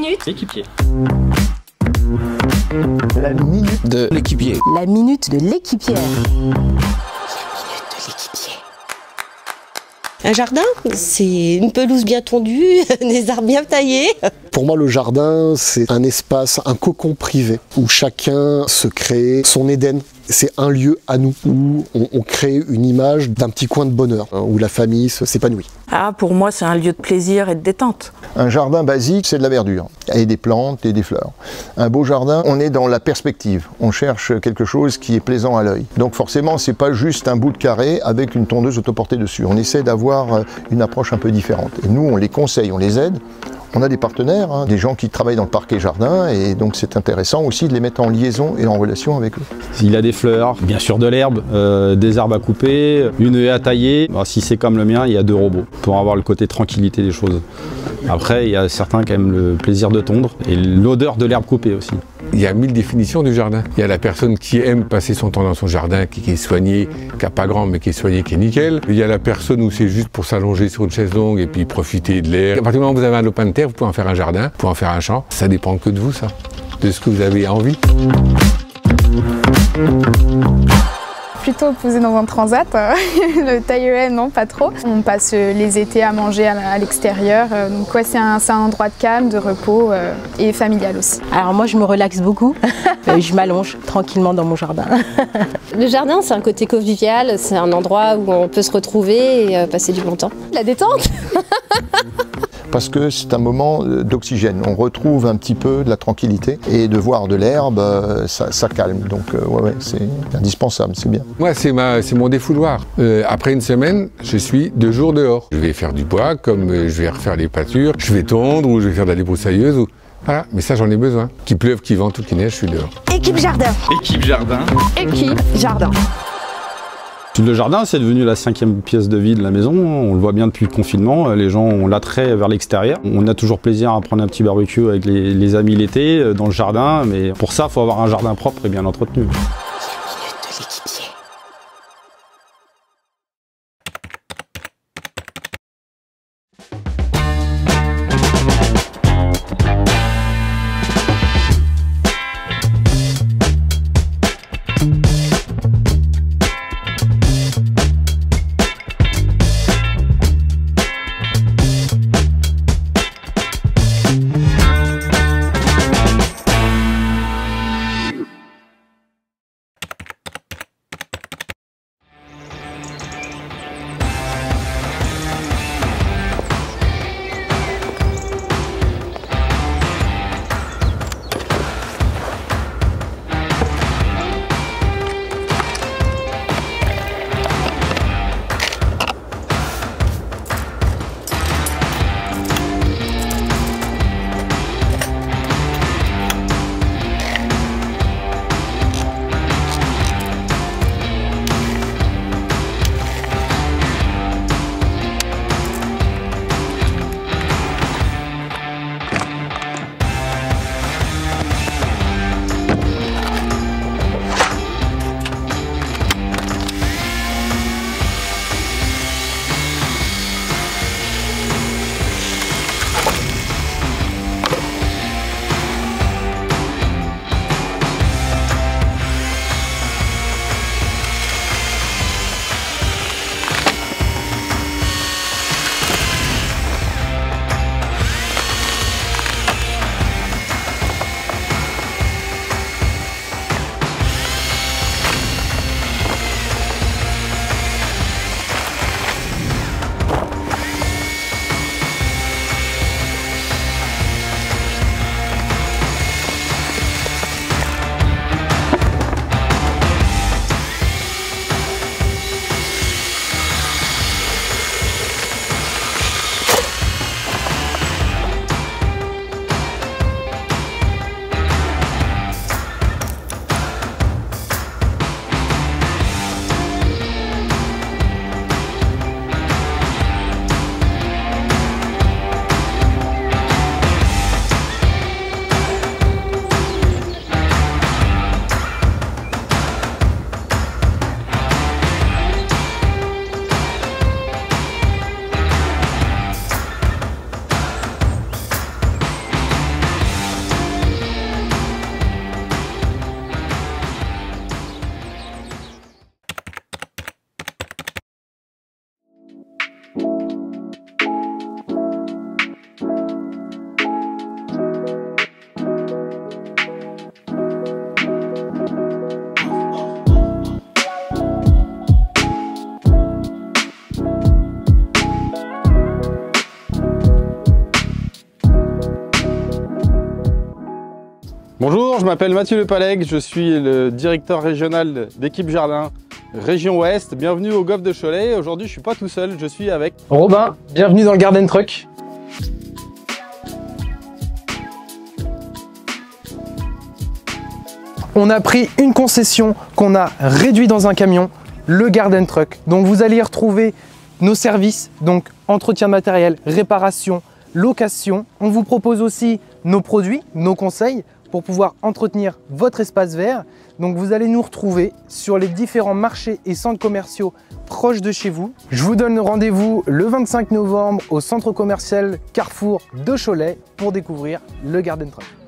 minute L'équipier. La minute de l'équipier. La minute de l'équipière. Un jardin, c'est une pelouse bien tondue, des arbres bien taillés. Pour moi, le jardin, c'est un espace, un cocon privé où chacun se crée son Éden. C'est un lieu à nous où on crée une image d'un petit coin de bonheur, où la famille s'épanouit. Ah, pour moi, c'est un lieu de plaisir et de détente. Un jardin basique, c'est de la verdure, et des plantes et des fleurs. Un beau jardin, on est dans la perspective. On cherche quelque chose qui est plaisant à l'œil. Donc forcément, c'est pas juste un bout de carré avec une tondeuse autoportée dessus. On essaie d'avoir une approche un peu différente. Et nous, on les conseille, on les aide. On a des partenaires, des gens qui travaillent dans le parc et jardin, et donc c'est intéressant aussi de les mettre en liaison et en relation avec eux. Il a des fleurs, bien sûr de l'herbe, des arbres à couper, une haie à tailler. Bah, si c'est comme le mien, il y a 2 robots pour avoir le côté tranquillité des choses. Après, il y a certains qui aiment le plaisir de tondre et l'odeur de l'herbe coupée aussi. Il y a 1000 définitions du jardin. Il y a la personne qui aime passer son temps dans son jardin, qui est soigné, qui n'a pas grand, mais qui est soigné, qui est nickel. Il y a la personne où c'est juste pour s'allonger sur une chaise longue et puis profiter de l'air. À partir du moment où vous avez un lopin de terre, vous pouvez en faire un jardin, vous pouvez en faire un champ. Ça dépend que de vous, ça, de ce que vous avez envie. Plutôt posé dans un transat, le taille-haie non pas trop. On passe les étés à manger à l'extérieur, donc ouais, c'est un endroit de calme, de repos et familial aussi. Alors moi je me relaxe beaucoup, je m'allonge tranquillement dans mon jardin. Le jardin, c'est un côté convivial, c'est un endroit où on peut se retrouver et passer du bon temps. La détente. Parce que c'est un moment d'oxygène. On retrouve un petit peu de la tranquillité et de voir de l'herbe, ça calme. Donc ouais, c'est indispensable, c'est bien. Moi, c'est mon défouloir. Après une semaine, je suis 2 jours dehors. Je vais faire du bois, comme je vais refaire les pâtures, je vais tondre ou je vais faire de la débroussailleuse. Voilà, mais ça j'en ai besoin. Qu'il pleuve, qu'il vente ou qu'il neige, je suis dehors. Équipe jardin. Équipe jardin. Équipe jardin. Le jardin, c'est devenu la 5e pièce de vie de la maison. On le voit bien depuis le confinement. Les gens ont l'attrait vers l'extérieur. On a toujours plaisir à prendre un petit barbecue avec les amis l'été dans le jardin. Mais pour ça, il faut avoir un jardin propre et bien entretenu. Bonjour, je m'appelle Mathieu Lepalègue, je suis le directeur régional d'équipe jardin Région Ouest. Bienvenue au Golf de Cholet. Aujourd'hui, je suis pas tout seul, je suis avec Robin. Bienvenue dans le Garden Truck. On a pris une concession qu'on a réduite dans un camion, le Garden Truck. Donc vous allez y retrouver nos services, donc entretien matériel, réparation, location. On vous propose aussi nos produits, nos conseils pour pouvoir entretenir votre espace vert. Donc vous allez nous retrouver sur les différents marchés et centres commerciaux proches de chez vous. Je vous donne rendez-vous le 25 novembre au centre commercial Carrefour de Cholet pour découvrir le Garden Truck.